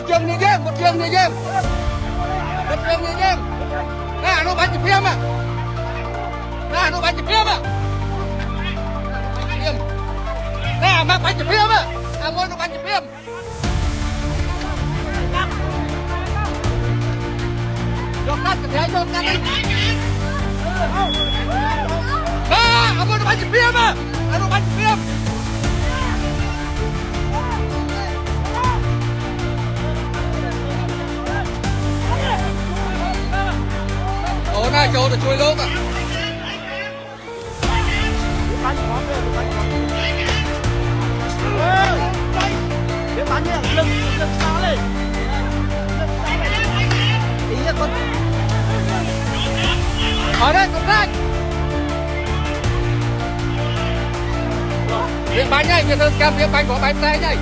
trường như game một trường như game nè nó bắn chụp phim à nè nó bắn chụp phim à nè mang bắn chụp phim à mua nó bắn chụp phim cho cắt cái cho cắt đi mua nó bắn chụp phim à nó bắn chụp phim chỗ này chỗ để chui lốp à để bắn nhé lưng xa lên ý là con ở đây công tác việc bánh này việc cam việc bánh có bánh tay này